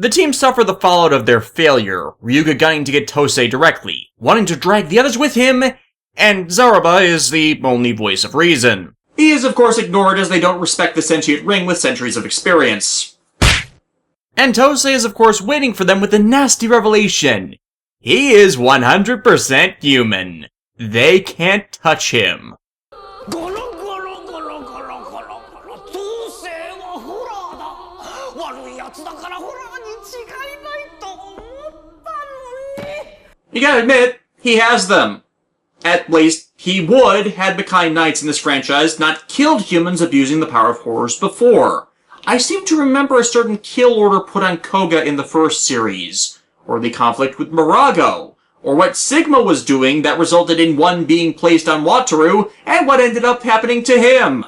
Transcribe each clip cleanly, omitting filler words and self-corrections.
The team suffer the fallout of their failure, Ryuga gunning to get Tosei directly, wanting to drag the others with him, and Zaraba is the only voice of reason. He is of course ignored as they don't respect the sentient ring with centuries of experience. And Tosei is of course waiting for them with a nasty revelation. He is 100% human. They can't touch him. You gotta admit, he has them. At least, he would had Makai Knights in this franchise not killed humans abusing the power of horrors before. I seem to remember a certain kill order put on Koga in the first series, or the conflict with Mirago, or what Sigma was doing that resulted in one being placed on Wataru, and what ended up happening to him.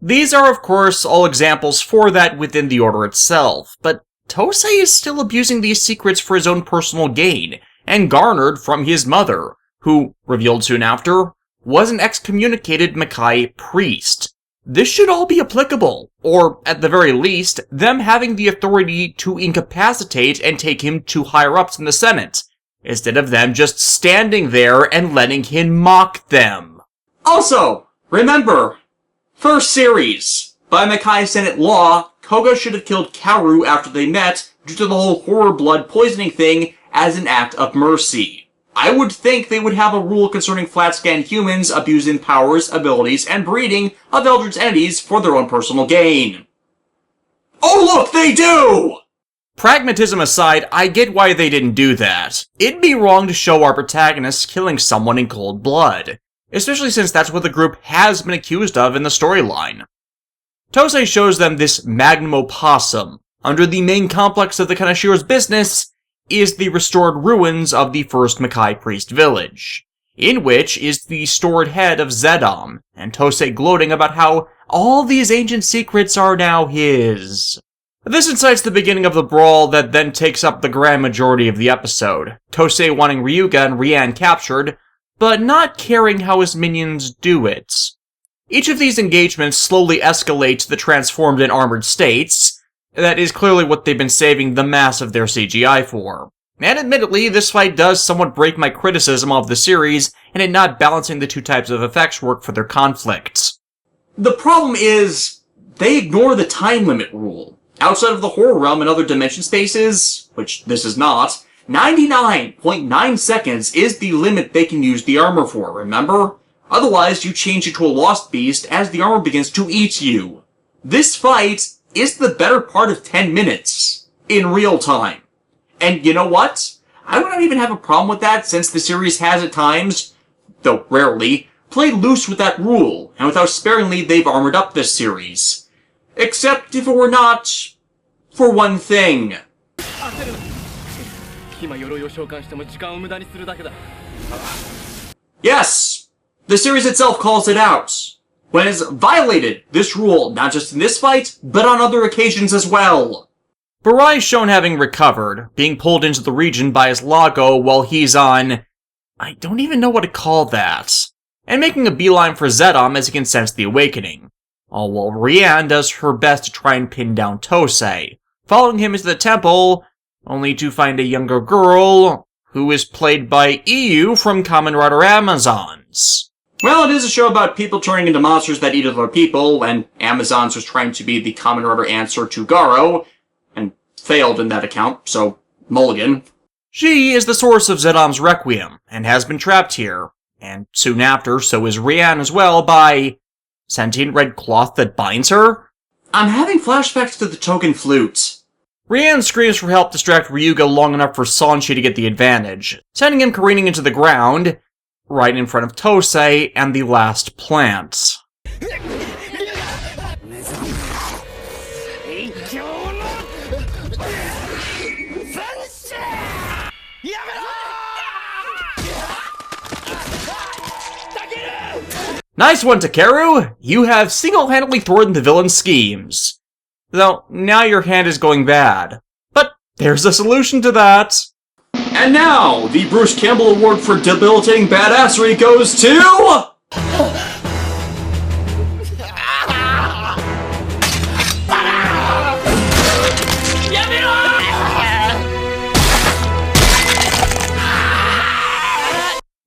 These are of course all examples for that within the order itself, but Tosei is still abusing these secrets for his own personal gain, and garnered from his mother, who, revealed soon after, was an excommunicated Makai priest. This should all be applicable, or, at the very least, them having the authority to incapacitate and take him to higher-ups in the Senate, instead of them just standing there and letting him mock them. Also, remember, first series, by Makai Senate law, Koga should have killed Kaoru after they met due to the whole horror blood poisoning thing as an act of mercy. I would think they would have a rule concerning flat-scanned humans abusing powers, abilities, and breeding of Eldritch entities for their own personal gain. Oh look, they do! Pragmatism aside, I get why they didn't do that. It'd be wrong to show our protagonists killing someone in cold blood, especially since that's what the group has been accused of in the storyline. Tosei shows them this magnum opossum, under the main complex of the Kanashiro's business, is the restored ruins of the first Makai priest village, in which is the stored head of Zedam, and Tosei gloating about how all these ancient secrets are now his. This incites the beginning of the brawl that then takes up the grand majority of the episode, Tosei wanting Ryuga and Rian captured, but not caring how his minions do it. Each of these engagements slowly escalates the transformed and armored states. That is clearly what they've been saving the mass of their CGI for. And admittedly, this fight does somewhat break my criticism of the series and it not balancing the two types of effects work for their conflicts. The problem is, they ignore the time limit rule. Outside of the horror realm and other dimension spaces, which this is not, 99.9 seconds is the limit they can use the armor for, remember? Otherwise, you change it to a lost beast as the armor begins to eat you. This fight is the better part of 10 minutes, in real time. And you know what? I would not even have a problem with that since the series has at times, though rarely, played loose with that rule, and with how sparingly they've armored up this series. Except if it were not for one thing. Yes! The series itself calls it out. When it has violated this rule, not just in this fight, but on other occasions as well. Barai is shown having recovered, being pulled into the region by his Lago while he's on... I don't even know what to call that. And making a beeline for Zedam as he can sense the awakening. All while Rian does her best to try and pin down Tosei, following him into the temple, only to find a younger girl, who is played by Iu from Kamen Rider Amazons. Well, it is a show about people turning into monsters that eat other people, and Amazons was trying to be the Kamen Rider answer to Garo, and failed in that account, so mulligan. She is the source of Zedam's Requiem, and has been trapped here, and soon after, so is Rian as well, by... sentient red cloth that binds her? I'm having flashbacks to the token flute. Rian screams for help to distract Ryuga long enough for Sanchi to get the advantage, sending him careening into the ground, right in front of Tosei and the last plant. Nice one, Takeru! You have single-handedly thwarted the villain's schemes. Though, now your hand is going bad. But there's a solution to that. And now, the Bruce Campbell Award for Debilitating Badassery goes to...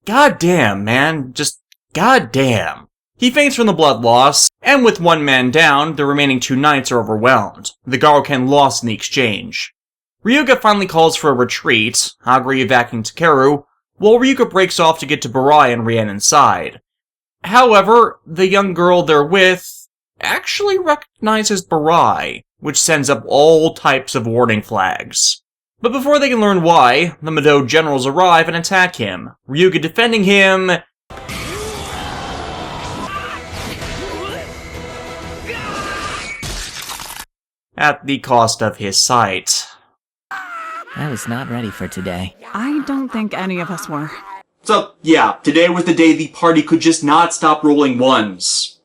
goddamn, man. Just goddamn. He faints from the blood loss, and with one man down, the remaining 2 knights are overwhelmed. The Garo lost in the exchange. Ryuga finally calls for a retreat, Agri evacuating Takeru, while Ryuga breaks off to get to Barai and Rian inside. However, the young girl they're with actually recognizes Barai, which sends up all types of warning flags. But before they can learn why, the Madou generals arrive and attack him, Ryuga defending him at the cost of his sight. I was not ready for today. I don't think any of us were. So, yeah, today was the day the party could just not stop rolling ones.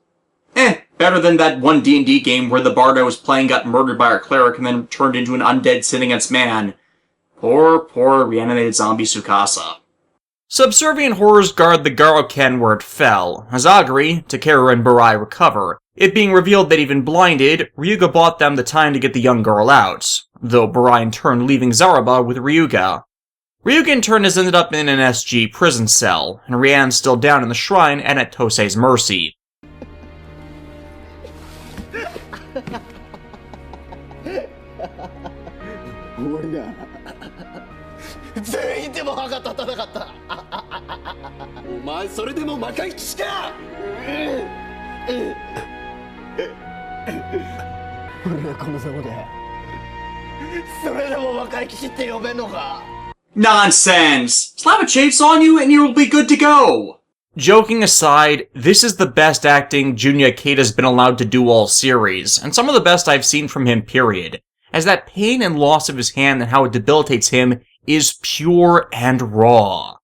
Better than that one D&D game where the bard I was playing got murdered by our cleric and then turned into an undead sin against man. Poor reanimated zombie Tsukasa. Subservient horrors guard the Garo where it fell, as Agri, Takeru, and Barai recover. It being revealed that even blinded, Ryuga bought them the time to get the young girl out, though Barai in turn leaving Zaraba with Ryuga. Ryuga in turn has ended up in an SG prison cell, and Rian's still down in the shrine and at Tosei's mercy. Nonsense! Slap a chainsaw on you and you'll be good to go! Joking aside, this is the best acting Junya Ikeda's been allowed to do all series, and some of the best I've seen from him, period. As that pain and loss of his hand and how it debilitates him is pure and raw.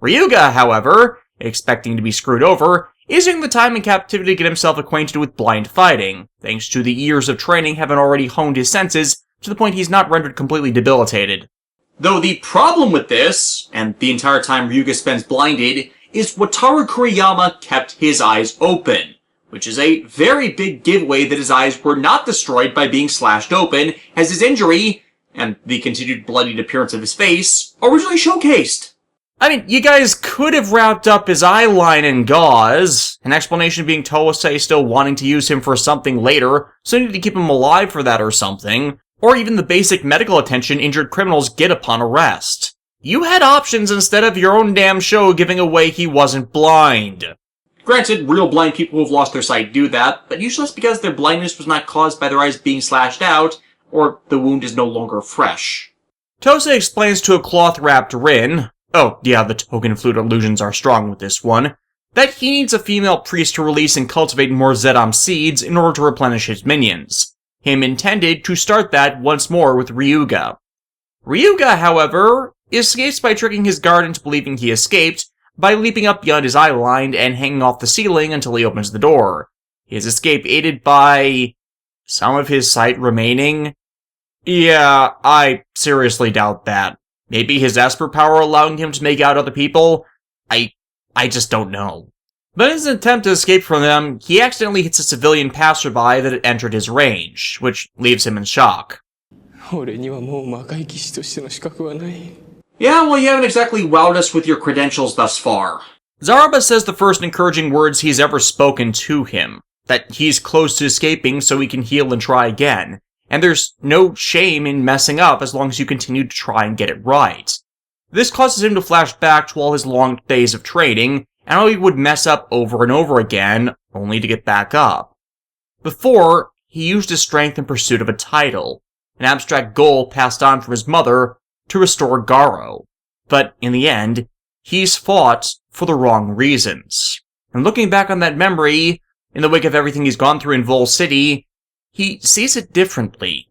Ryuga, however, expecting to be screwed over, is using the time in captivity to get himself acquainted with blind fighting, thanks to the years of training having already honed his senses to the point he's not rendered completely debilitated. Though the problem with this, and the entire time Ryuga spends blinded, is Wataru Kuriyama kept his eyes open, which is a very big giveaway that his eyes were not destroyed by being slashed open, as his injury, and the continued bloodied appearance of his face, originally showcased. I mean, you guys could have wrapped up his eye line in gauze, an explanation being Tousei still wanting to use him for something later, so you need to keep him alive for that or something, or even the basic medical attention injured criminals get upon arrest. You had options instead of your own damn show giving away he wasn't blind. Granted, real blind people who have lost their sight do that, but usually it's because their blindness was not caused by their eyes being slashed out, or the wound is no longer fresh. Tosei explains to a cloth-wrapped Rin, oh yeah, the token flute illusions are strong with this one, that he needs a female priest to release and cultivate more Zedam seeds in order to replenish his minions. Him intended to start that once more with Ryuga. Ryuga, however, escapes by tricking his guard into believing he escaped by leaping up beyond his eye line and hanging off the ceiling until he opens the door. His escape aided by some of his sight remaining? Yeah, I seriously doubt that. Maybe his Esper power allowing him to make out other people? I just don't know. But in his attempt to escape from them, he accidentally hits a civilian passerby that had entered his range, which leaves him in shock. Yeah, well, you haven't exactly wowed us with your credentials thus far. Zaraba says the first encouraging words he's ever spoken to him, that he's close to escaping so he can heal and try again, and there's no shame in messing up as long as you continue to try and get it right. This causes him to flash back to all his long days of training, and how he would mess up over and over again, only to get back up. Before, he used his strength in pursuit of a title, an abstract goal passed on from his mother, to restore Garo. But in the end, he's fought for the wrong reasons. And looking back on that memory, in the wake of everything he's gone through in Vol City, he sees it differently.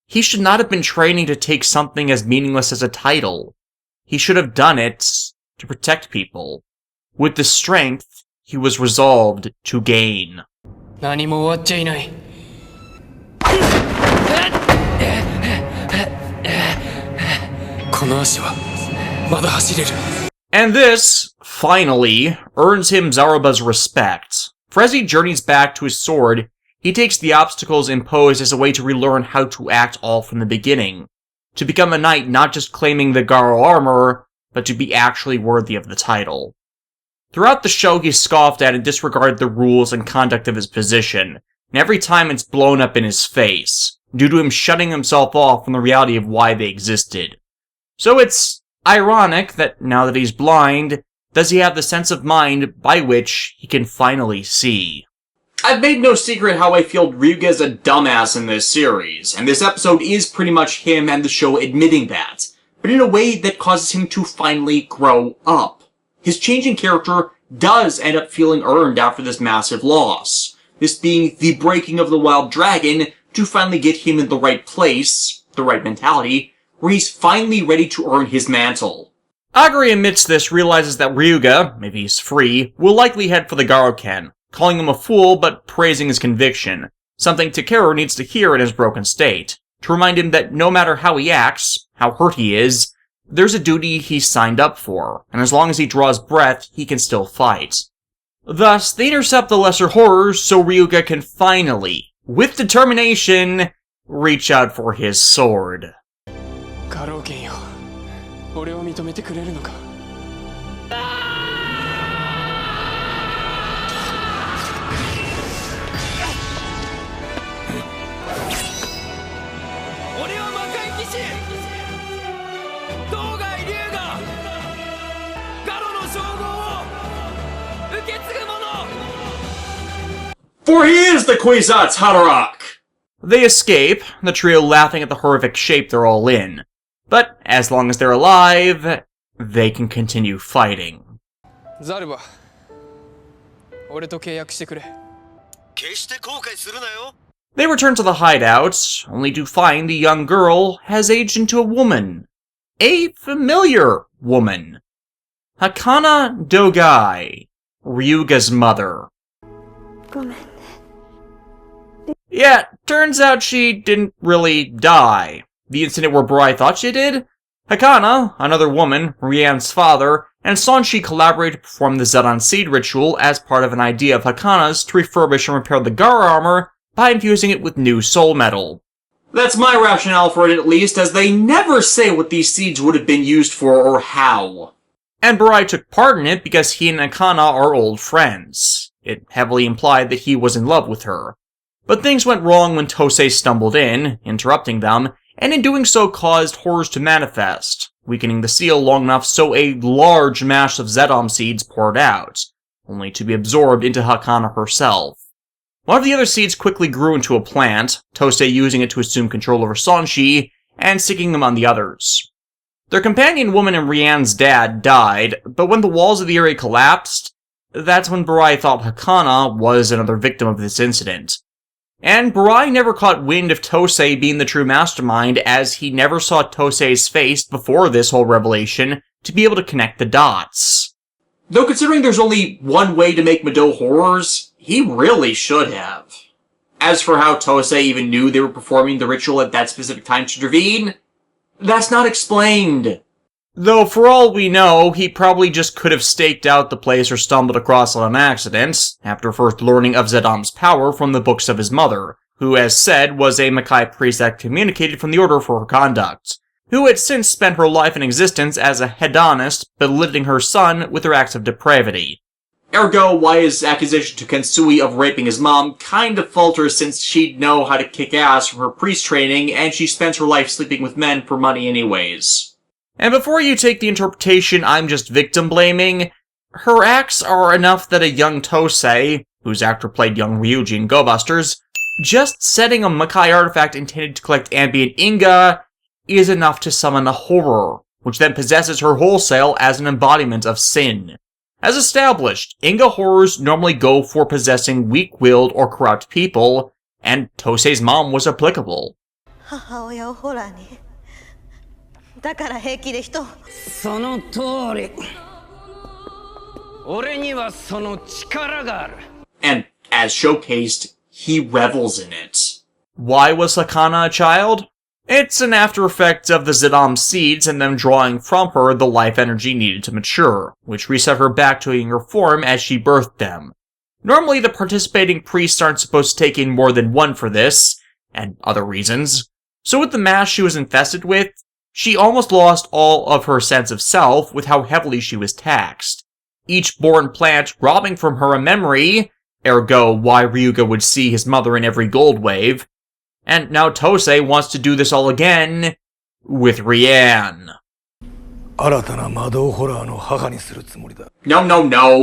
He should not have been training to take something as meaningless as a title. He should have done it to protect people. With the strength he was resolved to gain. 何も終わっちゃいない。この足はまだ走れる。And this, finally, earns him Zaraba's respect. For as he journeys back to his sword, he takes the obstacles imposed as a way to relearn how to act all from the beginning. To become a knight not just claiming the Garo armor, but to be actually worthy of the title. Throughout the show, he's scoffed at and disregarded the rules and conduct of his position, and every time it's blown up in his face, due to him shutting himself off from the reality of why they existed. So it's ironic that now that he's blind, does he have the sense of mind by which he can finally see? I've made no secret how I feel Ryuga's a dumbass in this series, and this episode is pretty much him and the show admitting that, but in a way that causes him to finally grow up. His change in character does end up feeling earned after this massive loss, this being the breaking of the wild dragon to finally get him in the right place, the right mentality, where he's finally ready to earn his mantle. Aguri amidst this realizes that Ryuga, if he's free, will likely head for the Garoken, calling him a fool but praising his conviction, something Takeru needs to hear in his broken state, to remind him that no matter how he acts, how hurt he is, there's a duty he's signed up for, and as long as he draws breath, he can still fight. Thus, they intercept the lesser horrors so Ryuga can finally, with determination, reach out for his sword. ガローケンよ、俺を認めてくれるのか。俺は魔界騎士当該龍がガロの称号を受け継ぐ者。 For he is the Kwisatz Haderach! They escape, the trio laughing at the horrific shape they're all in. But as long as they're alive, they can continue fighting. ザルバ、俺と契約してくれ。決して後悔するなよ。 They return to the hideout, only to find the young girl has aged into a woman. A familiar woman. Hakana Dogai, Ryuga's mother. Yeah, turns out she didn't really die. The incident where Brai thought she did? Hakana, another woman, Rian's father, and Sanshi collaborate to perform the Zedan Seed ritual as part of an idea of Hakana's to refurbish and repair the Garo armor by infusing it with new soul metal. That's my rationale for it at least, as they never say what these seeds would have been used for or how. And Brai took part in it because he and Hakana are old friends. It heavily implied that he was in love with her. But things went wrong when Tosei stumbled in, interrupting them, and in doing so caused horrors to manifest, weakening the seal long enough so a large mass of Zedom seeds poured out, only to be absorbed into Hakana herself. One of the other seeds quickly grew into a plant, Tosei using it to assume control over Sanshi, and sticking them on the others. Their companion woman and Rian's dad died, but when the walls of the area collapsed, that's when Brai thought Hakana was another victim of this incident. And Brai never caught wind of Tosei being the true mastermind, as he never saw Tosei's face before this whole revelation to be able to connect the dots. Though considering there's only one way to make Madou horrors, he really should have. As for how Tosei even knew they were performing the ritual at that specific time to intervene, that's not explained. Though for all we know, he probably just could have staked out the place or stumbled across it on accident, after first learning of Zedom's power from the books of his mother, who, as said, was a Makai priest excommunicated from the order for her conduct, who had since spent her life in existence as a hedonist, belittling her son with her acts of depravity. Ergo, why his accusation to Kensui of raping his mom kind of falters since she'd know how to kick ass from her priest training, and she spent her life sleeping with men for money anyways. And before you take the interpretation I'm just victim-blaming, her acts are enough that a young Tosei, whose actor played young Ryuji in Go Busters, just setting a Makai artifact intended to collect ambient Inga is enough to summon a horror, which then possesses her wholesale as an embodiment of sin. As established, Inga horrors normally go for possessing weak-willed or corrupt people, and Tosei's mom was applicable. 母親をホラーにだから平気で人をその通り俺にはその力がある And, as showcased, he revels in it. Why was Hakana a child? It's an after effect of the Zedom seeds and them drawing from her the life energy needed to mature, which reset her back to a younger form as she birthed them. Normally, the participating priests aren't supposed to take in more than one for this, and other reasons. So with the mass she was infested with, She almost lost all of her sense of self with how heavily she was taxed. Each born plant robbing from her a memory, ergo why Ryuga would see his mother in every gold wave. And now Tosei wants to do this all again with Rian. No,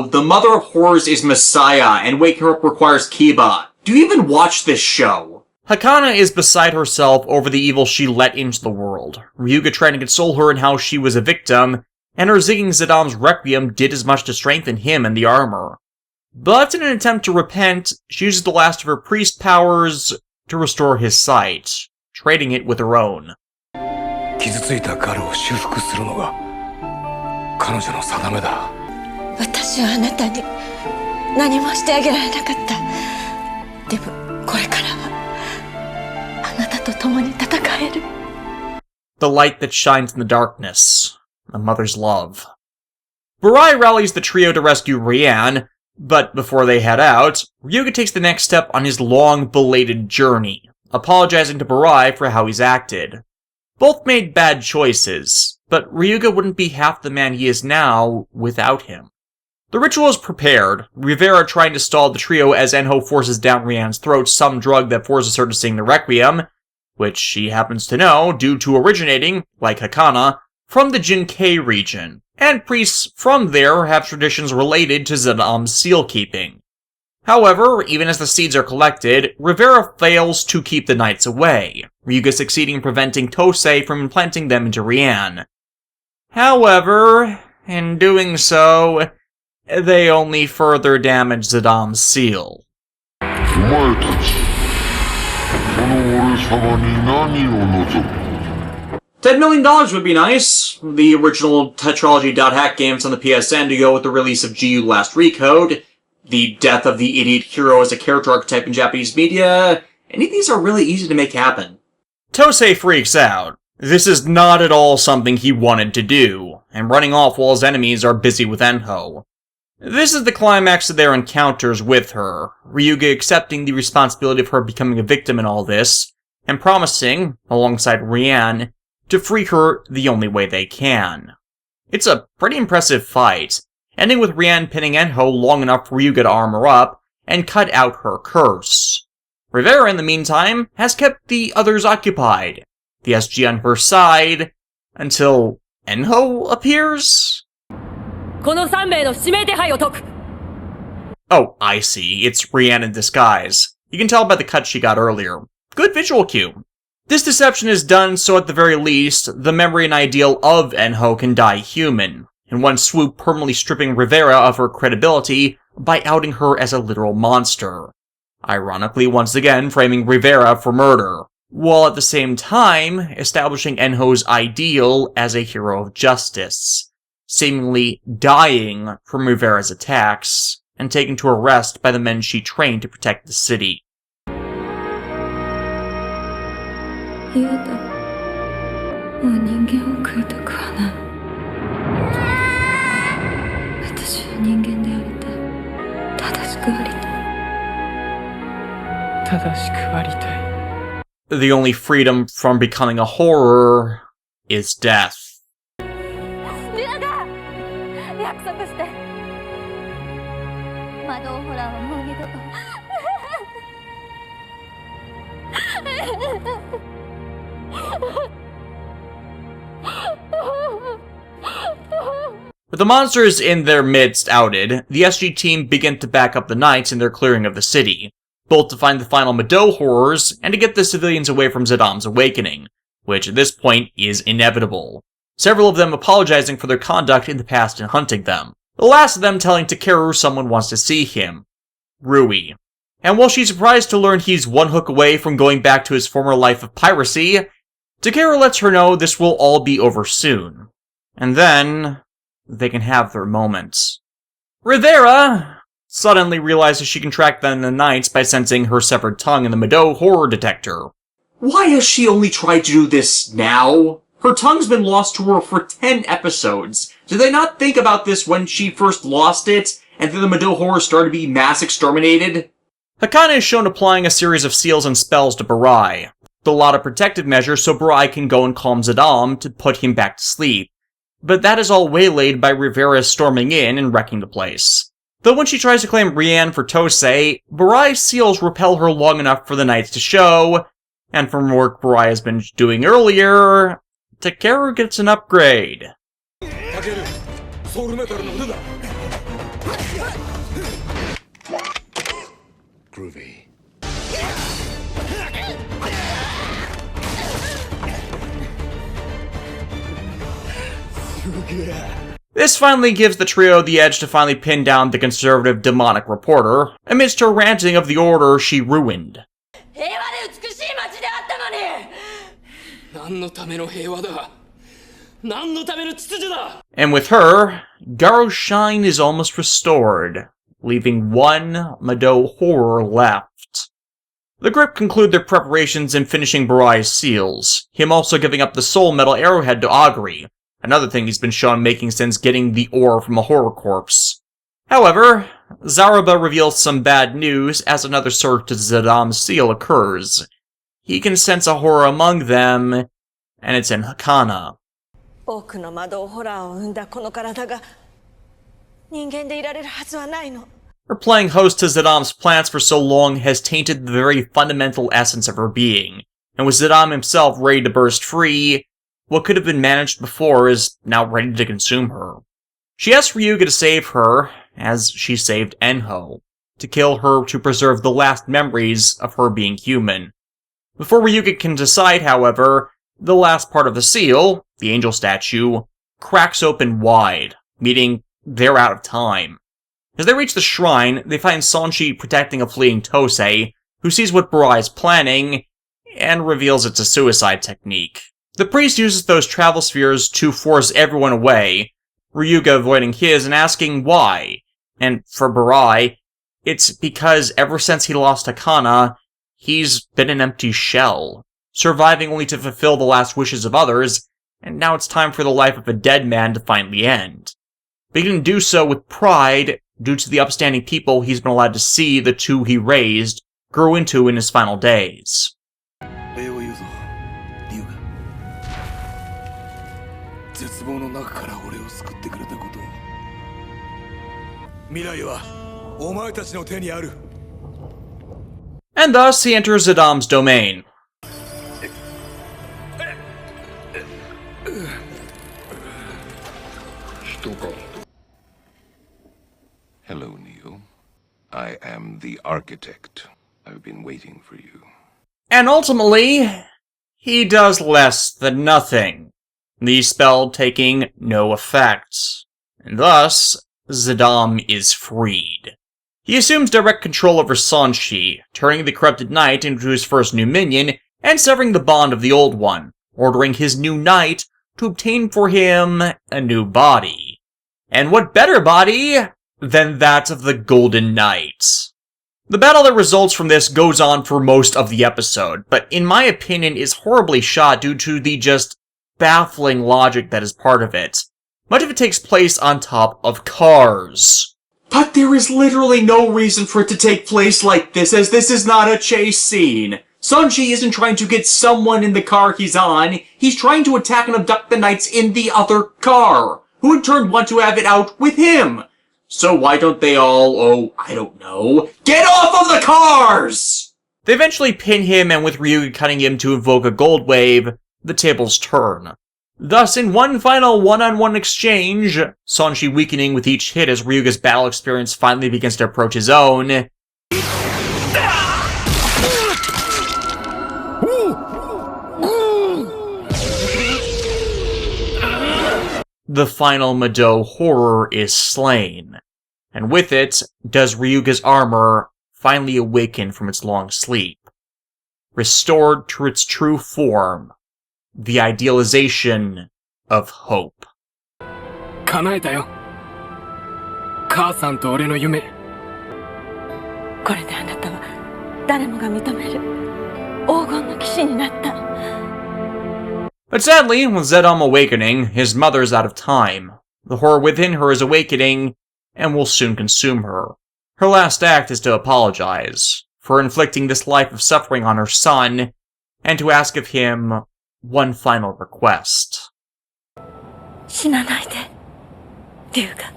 the Mother of Horrors is Messiah, and waking her up requires Kiba. Do you even watch this show? Hakana is beside herself over the evil she let into the world, Ryuga trying to console her in how she was a victim, and her zigging Zadam's Requiem did as much to strengthen him and the armor. But in an attempt to repent, she uses the last of her priest powers to restore his sight, trading it with her own. 傷ついたガロを修復するのが彼女の定めだ。私はあなたに何もしてあげられなかった。でもこれからはあなたと共に戦える。The light that shines in the darkness, a mother's love. Burai rallies the trio to rescue Rian, but before they head out, Ryuga takes the next step on his long-belated journey, apologizing to Burai for how he's acted. Both made bad choices, but Ryuga wouldn't be half the man he is now without him. The ritual is prepared, Rivera trying to stall the trio as Enho forces down Rian's throat some drug that forces her to sing the Requiem, which she happens to know due to originating, like Hakana, from the Jinkei region, and priests from there have traditions related to Zadam's seal-keeping. However, even as the seeds are collected, Rivera fails to keep the knights away, Ryuga succeeding in preventing Tosei from implanting them into Rian. However, in doing so, they only further damage Zadam's seal. $10 million would be nice. The original Tetralogy.hack games on the PSN to go with the release of GU Last Recode, the death of the idiot hero as a character archetype in Japanese media. Any of these are really easy to make happen. Tosei freaks out. This is not at all something he wanted to do, and running off while his enemies are busy with Enho. This is the climax of their encounters with her, Ryuga accepting the responsibility of her becoming a victim in all this, and promising, alongside Rian, to free her the only way they can. It's a pretty impressive fight, ending with Rian pinning Enho long enough for Ryuga to armor up and cut out her curse. Rivera, in the meantime, has kept the others occupied, the SG on her side, until Enho appears? Oh, I see. It's Rian in disguise. You can tell by the cut she got earlier. Good visual cue. This deception is done so at the very least, the memory and ideal of Enho can die human, in one swoop permanently stripping Rivera of her credibility by outing her as a literal monster. Ironically, once again, framing Rivera for murder, while at the same time establishing Enho's ideal as a hero of justice, seemingly dying from Rivera's attacks, and taken to arrest by the men she trained to protect the city. The only freedom from becoming a horror is death. With the monsters in their midst outed, the SG team begin to back up the knights in their clearing of the city, both to find the final Madou horrors and to get the civilians away from Zadam's awakening, which at this point is inevitable. Several of them apologizing for their conduct in the past in hunting them, the last of them telling Takeru someone wants to see him, Rui. And while she's surprised to learn he's one hook away from going back to his former life of piracy, Takeru lets her know this will all be over soon. And then they can have their moments. Rivera suddenly realizes she can track down the knights by sensing her severed tongue in the Madou horror detector. Why has she only tried to do this now? Her tongue's been lost to her for 10 episodes. Did they not think about this when she first lost it, and then the Madou horror started to be mass exterminated? Hakana is shown applying a series of seals and spells to Burai, The lot of protective measures so Burai can go and calm Zidam to put him back to sleep. But that is all waylaid by Rivera storming in and wrecking the place. Though when she tries to claim Rian for Tosei, Burai's seals repel her long enough for the knights to show, and from work Burai has been doing earlier, Takeru gets an upgrade. Groovy. This finally gives the trio the edge to finally pin down the conservative demonic reporter, amidst her ranting of the order she ruined. 平和で美しい街であったのに。何のための平和だ。何のための秩序だ。 And with her, Garo's shine is almost restored, leaving one Madou horror left. The group conclude their preparations in finishing Burai's seals, him also giving up the soul metal arrowhead to Agri, another thing he's been shown making since getting the ore from a horror corpse. However, Zaruba reveals some bad news as another search to Zidam's seal occurs. He can sense a horror among them, and it's in Hakana. 多くの魔導ホラーを生んだこの体が人間でいられるはずはないの。 Her playing host to Zidam's plants for so long has tainted the very fundamental essence of her being, and with Zidam himself ready to burst free, what could have been managed before is now ready to consume her. She asks Ryuga to save her, as she saved Enho, to kill her to preserve the last memories of her being human. Before Ryuga can decide, however, the last part of the seal, the angel statue, cracks open wide, meaning they're out of time. As they reach the shrine, they find Sanshi protecting a fleeing Tosei, who sees what Burai is planning, and reveals it's a suicide technique. The priest uses those travel spheres to force everyone away, Ryuga avoiding his and asking why. And for Burai, it's because ever since he lost Hakana, he's been an empty shell, surviving only to fulfill the last wishes of others, and now it's time for the life of a dead man to finally end. But he can do so with pride, due to the upstanding people he's been allowed to see the two he raised grow into in his final days. And thus he enters Zidam's domain. Hello, Neil. I am the architect. I've been waiting for you. And ultimately, he does less than nothing, the spell taking no effect. And thus, Zidam is freed. He assumes direct control over Sanshi, turning the corrupted knight into his first new minion, and severing the bond of the old one, ordering his new knight to obtain for him a new body. And what better body than that of the Golden Knight? The battle that results from this goes on for most of the episode, but in my opinion is horribly shot due to the just baffling logic that is part of it. Much of it takes place on top of cars. But there is literally no reason for it to take place like this, as this is not a chase scene. Sanji isn't trying to get someone in the car he's on, he's trying to attack and abduct the knights in the other car, who in turn want to have it out with him. So why don't they all, I don't know, get off of the cars! They eventually pin him, and with Ryuga cutting him to invoke a gold wave, the tables turn. Thus, in one final one-on-one exchange, Sanshi weakening with each hit as Ryuga's battle experience finally begins to approach his own, the final Madou horror is slain, and with it does Ryuga's armor finally awaken from its long sleep, restored to its true form, the idealization of hope. 叶えたよ。母さんと俺の夢。これであなたは誰もが認める黄金の騎士になった。 But sadly, with Zedam awakening, his mother's out of time. The horror within her is awakening, and will soon consume her. Her last act is to apologize for inflicting this life of suffering on her son, and to ask of him one final request. 死なないで龍が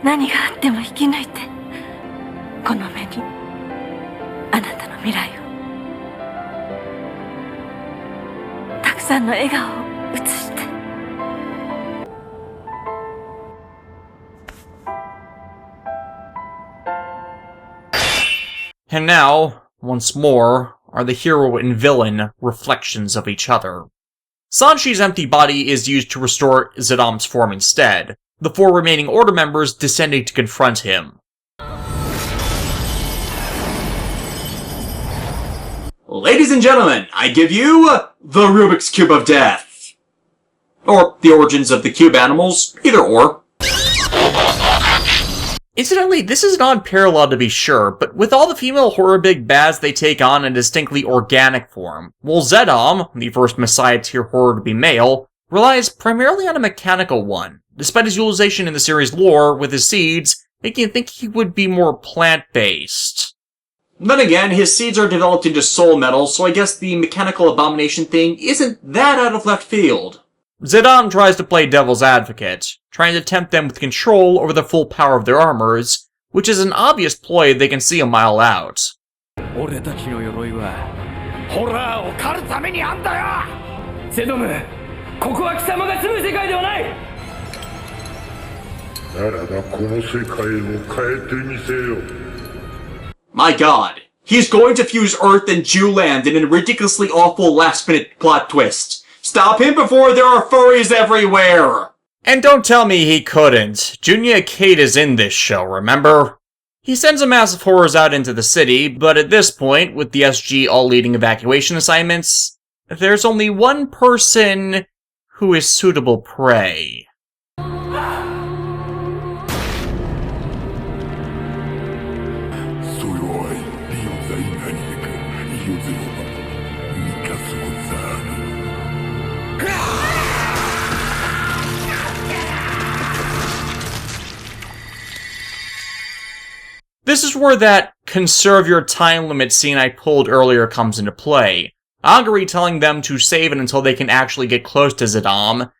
何があっても生き抜いてこの目にあなたの未来をたくさんの笑顔を映して And now, once more, are the hero and villain reflections of each other. Sanshi's empty body is used to restore Zidam's form instead, the 4 remaining Order members descending to confront him. Ladies and gentlemen, I give you the Rubik's Cube of Death. Or the origins of the cube animals, either or. Incidentally, this is an odd parallel to be sure, but with all the female horror big bads they take on a distinctly organic form, while Zedam, the first Messiah tier horror to be male, relies primarily on a mechanical one, despite his utilization in the series lore with his seeds, making you think he would be more plant-based. Then again, his seeds are developed into soul metal, so I guess the mechanical abomination thing isn't that out of left field. Zidam tries to play devil's advocate, trying to tempt them with control over the full power of their armors, which is an obvious ploy they can see a mile out. 俺たちの鎧はホラーを狩るためにあんだよ。ゼドム、ここは貴様が住む世界ではない。ならばこの世界を変えてみせよ。 My god, he's going to fuse Earth and Jewland in a ridiculously awful last-minute plot twist. Stop him before there are furries everywhere! And don't tell me he couldn't. Junya Kate is in this show, remember? He sends a mass of horrors out into the city, but at this point, with the SG all leading evacuation assignments, there's only one person who is suitable prey. This is where that conserve your time limit scene I pulled earlier comes into play. Aguri telling them to save it until they can actually get close to Zidam,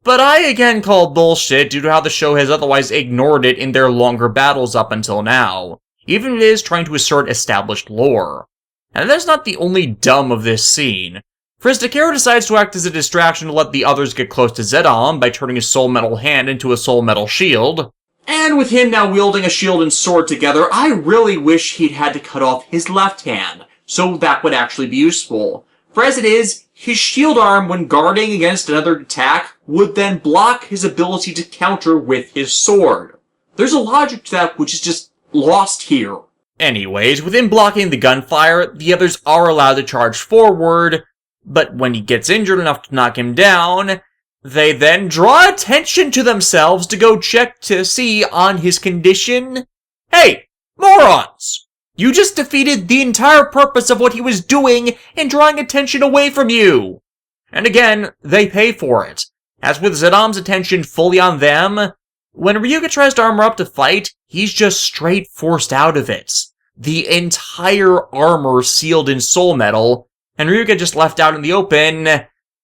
but I again call bullshit due to how the show has otherwise ignored it in their longer battles up until now, even if it is trying to assert established lore. And that's not the only dumb of this scene. First, Takero decides to act as a distraction to let the others get close to Zidam by turning his soul metal hand into a soul metal shield. And with him now wielding a shield and sword together, I really wish he'd had to cut off his left hand, so that would actually be useful. For as it is, his shield arm, when guarding against another attack, would then block his ability to counter with his sword. There's a logic to that which is just lost here. Anyways, with him blocking the gunfire, the others are allowed to charge forward, but when he gets injured enough to knock him down, they then draw attention to themselves to go check to see on his condition. Hey, morons! You just defeated the entire purpose of what he was doing in drawing attention away from you! And again, they pay for it. As with Zidam's attention fully on them, when Ryuga tries to armor up to fight, he's just straight forced out of it. The entire armor sealed in soul metal, and Ryuga just left out in the open,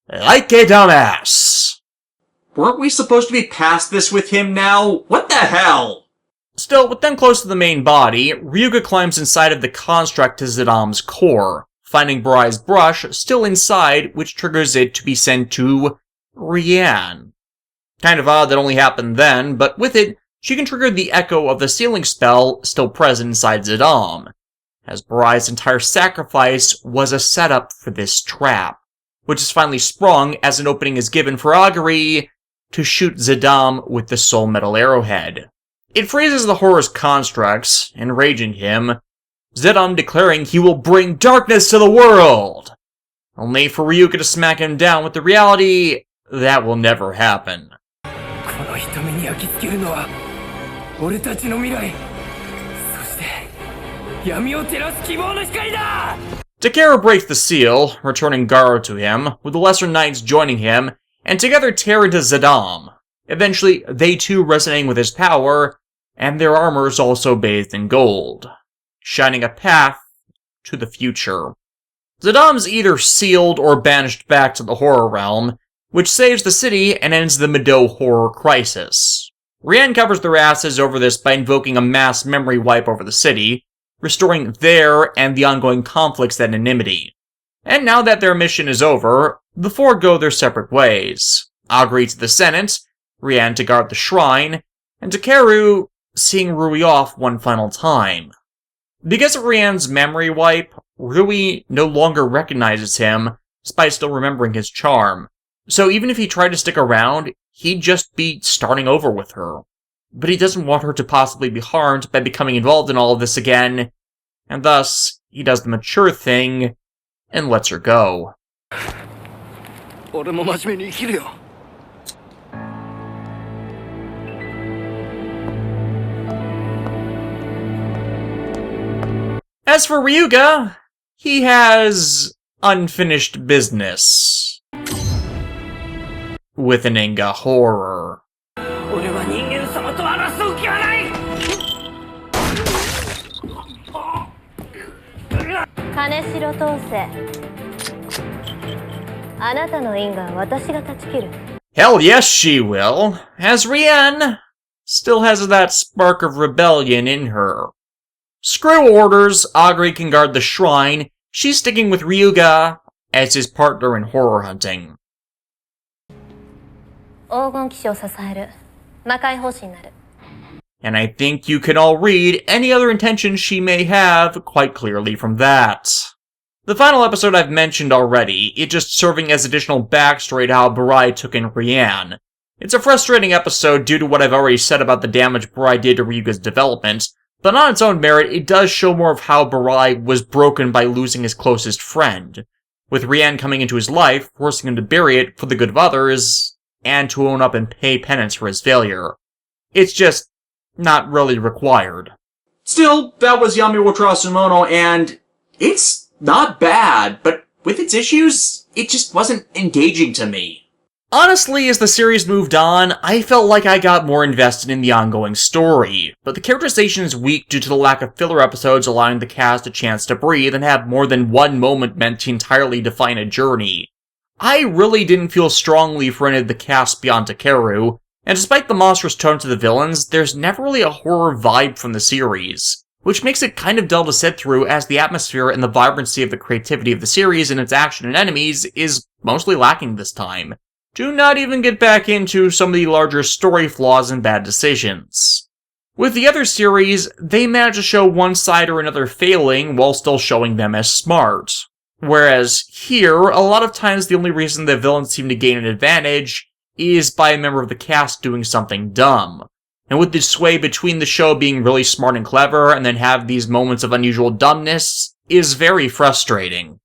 like a dumbass. Weren't we supposed to be past this with him now? What the hell? Still, with them close to the main body, Ryuga climbs inside of the construct to Zidam's core, finding Barai's brush still inside, which triggers it to be sent to Rian. Kind of odd that only happened then, but with it, she can trigger the echo of the sealing spell still present inside Zidam, as Barai's entire sacrifice was a setup for this trap, which is finally sprung as an opening is given for Aguri to shoot Zidam with the soul metal arrowhead. It freezes the horror's constructs, enraging him, Zidam declaring he will bring darkness to the world! Only for Ryuga to smack him down with the reality that will never happen. Takero breaks the seal, returning Garo to him, with the Lesser Knights joining him, and together tear into Zidam. Eventually, they too resonating with his power, and their armors also bathed in gold, shining a path to the future. Zadame's either sealed or banished back to the horror realm, which saves the city and ends the Madou horror crisis. Rian covers their asses over this by invoking a mass memory wipe over the city, restoring their and the ongoing conflict's anonymity. And now that their mission is over, the four go their separate ways. Agri to the Senate, Rian to guard the shrine, and Takeru seeing Rui off one final time. Because of Rian's memory wipe, Rui no longer recognizes him, despite still remembering his charm. So even if he tried to stick around, he'd just be starting over with her. But he doesn't want her to possibly be harmed by becoming involved in all of this again, and thus, he does the mature thing and lets her go. As for Ryuga, he has unfinished business with an Inga horror. Hell yes, she will, as Rian still has that spark of rebellion in her. Screw orders, Agri can guard the shrine, she's sticking with Ryuga as his partner in horror hunting. And I think you can all read any other intentions she may have quite clearly from that. The final episode I've mentioned already, it just serving as additional backstory to how Barai took in Rian. It's a frustrating episode due to what I've already said about the damage Barai did to Ryuga's development, but on its own merit, it does show more of how Barai was broken by losing his closest friend, with Rian coming into his life, forcing him to bury it for the good of others, and to own up and pay penance for his failure. It's just not really required. Still, that was Yami wo Terasu, and it's not bad, but with its issues, it just wasn't engaging to me. Honestly, as the series moved on, I felt like I got more invested in the ongoing story, but the characterization is weak due to the lack of filler episodes allowing the cast a chance to breathe and have more than one moment meant to entirely define a journey. I really didn't feel strongly for any of the cast beyond Takeru, and despite the monstrous tone to the villains, there's never really a horror vibe from the series, which makes it kind of dull to sit through as the atmosphere and the vibrancy of the creativity of the series and its action and enemies is mostly lacking this time. Do not even get back into some of the larger story flaws and bad decisions. With the other series, they manage to show one side or another failing while still showing them as smart. Whereas here, a lot of times the only reason the villains seem to gain an advantage is by a member of the cast doing something dumb. And with the sway between the show being really smart and clever and then have these moments of unusual dumbness is very frustrating.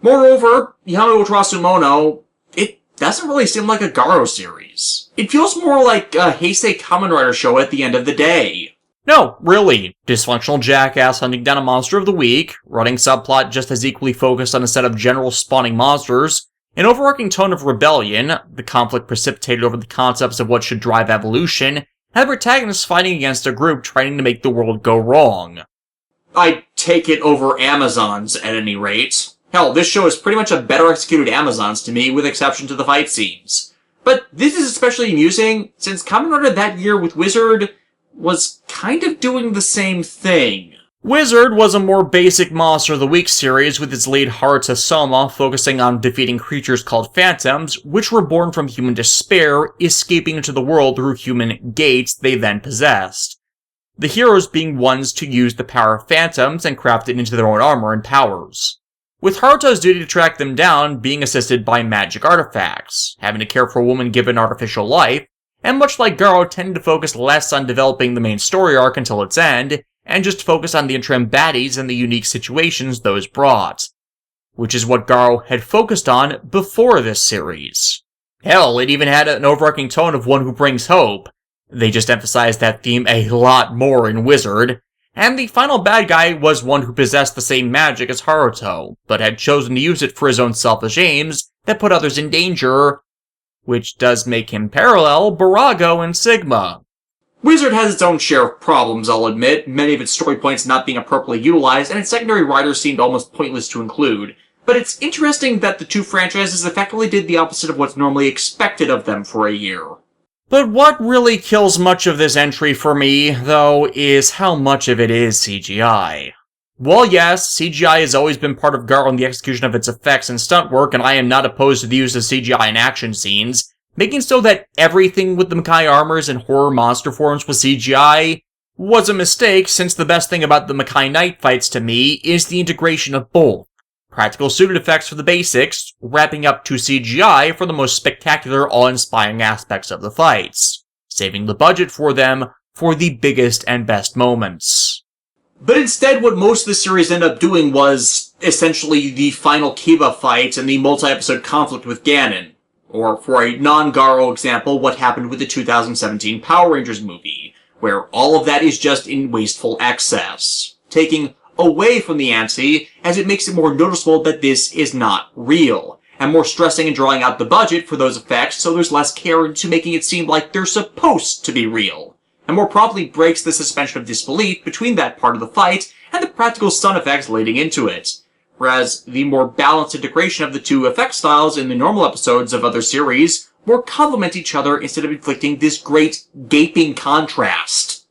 Moreover, Yamo wo Terasu, it doesn't really seem like a Garo series. It feels more like a Heisei Kamen Rider show at the end of the day. No, really. Dysfunctional jackass hunting down a monster of the week, running subplot just as equally focused on a set of general spawning monsters, an overarching tone of rebellion, the conflict precipitated over the concepts of what should drive evolution, and the protagonists fighting against a group trying to make the world go wrong. I'd take it over Amazons at any rate. Hell, this show is pretty much a better executed Amazons to me, with exception to the fight scenes. But this is especially amusing, since Kamen Rider that year with Wizard was kind of doing the same thing. Wizard was a more basic Monster of the Week series with its lead Haruta Soma focusing on defeating creatures called phantoms, which were born from human despair, escaping into the world through human gates they then possessed. The heroes being ones to use the power of phantoms and craft it into their own armor and powers, with Haruta's duty to track them down being assisted by magic artifacts, having to care for a woman given artificial life, and much like Garo tended to focus less on developing the main story arc until its end, and just focus on the interim baddies and the unique situations those brought, which is what Garo had focused on before this series. Hell, it even had an overarching tone of one who brings hope. They just emphasized that theme a lot more in Wizard, and the final bad guy was one who possessed the same magic as Haruto, but had chosen to use it for his own selfish aims that put others in danger, which does make him parallel Barago and Sigma. Wizard has its own share of problems, I'll admit, many of its story points not being appropriately utilized, and its secondary writers seemed almost pointless to include. But it's interesting that the two franchises effectively did the opposite of what's normally expected of them for a year. But what really kills much of this entry for me, though, is how much of it is CGI. Well, yes, CGI has always been part of Garo in the execution of its effects and stunt work, and I am not opposed to the use of CGI in action scenes. Making so that everything with the Makai armors and horror monster forms was CGI was a mistake, since the best thing about the Makai Knight fights to me is the integration of both. Practical suited effects for the basics, wrapping up to CGI for the most spectacular, awe-inspiring aspects of the fights, saving the budget for them for the biggest and best moments. But instead, what most of the series ended up doing was essentially the final Kiba fight and the multi-episode conflict with Ganon. Or, for a non-Garo example, what happened with the 2017 Power Rangers movie, where all of that is just in wasteful excess, taking away from the ante, as it makes it more noticeable that this is not real, and more stressing and drawing out the budget for those effects so there's less care into making it seem like they're supposed to be real, and more promptly breaks the suspension of disbelief between that part of the fight and the practical stun effects leading into it. Whereas the more balanced integration of the two effect styles in the normal episodes of other series more complement each other instead of inflicting this great, gaping contrast.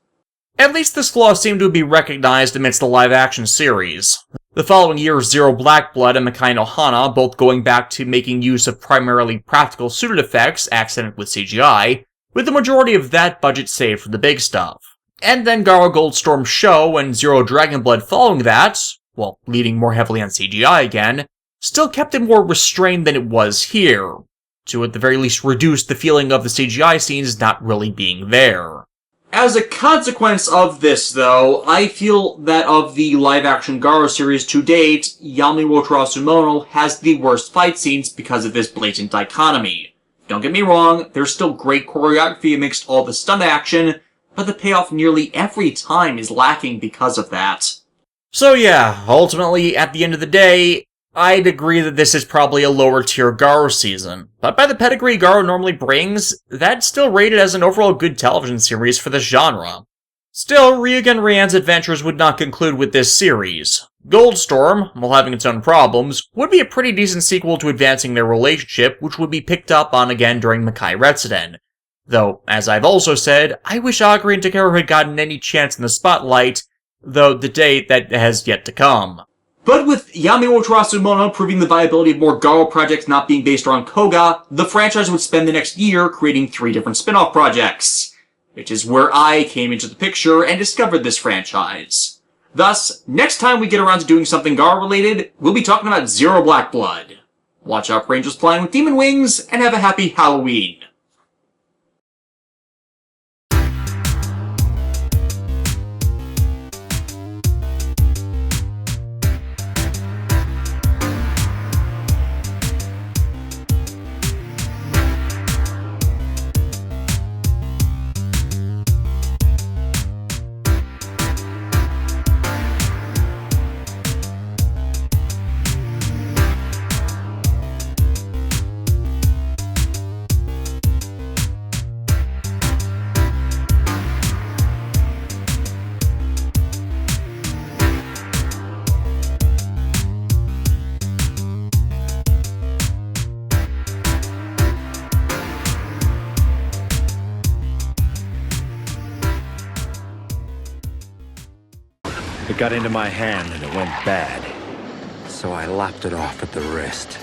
At least this flaw seemed to be recognized amidst the live-action series. The following year, Zero Black Blood and Makai no Hana, both going back to making use of primarily practical suited effects, accented with CGI, with the majority of that budget saved for the big stuff. And then Garo Goldstorm Show and Zero Dragon Blood following that, well, leaning more heavily on CGI again, still kept it more restrained than it was here, to at the very least reduce the feeling of the CGI scenes not really being there. As a consequence of this, though, I feel that of the live-action Garo series to date, Yami wo Terasu Mono has the worst fight scenes because of this blatant dichotomy. Don't get me wrong, there's still great choreography amidst all the stunt action, but the payoff nearly every time is lacking because of that. So yeah, ultimately, at the end of the day, I'd agree that this is probably a lower-tier Garo season, but by the pedigree Garo normally brings, that's still rated as an overall good television series for this genre. Still, Ryuga and Rian's adventures would not conclude with this series. Goldstorm, while having its own problems, would be a pretty decent sequel to advancing their relationship, which would be picked up on again during Makai Retsuden. Though, as I've also said, I wish Agri and Takeru had gotten any chance in the spotlight, though the day that has yet to come. But with Yami wo Terasu Mono proving the viability of more Garo projects not being based around Koga, the franchise would spend the next year creating 3 different spin-off projects, which is where I came into the picture and discovered this franchise. Thus, next time we get around to doing something Garo-related, we'll be talking about Zero Black Blood. Watch out for angels flying with demon wings, and have a happy Halloween. It got into my hand and it went bad. So I lopped it off at the wrist.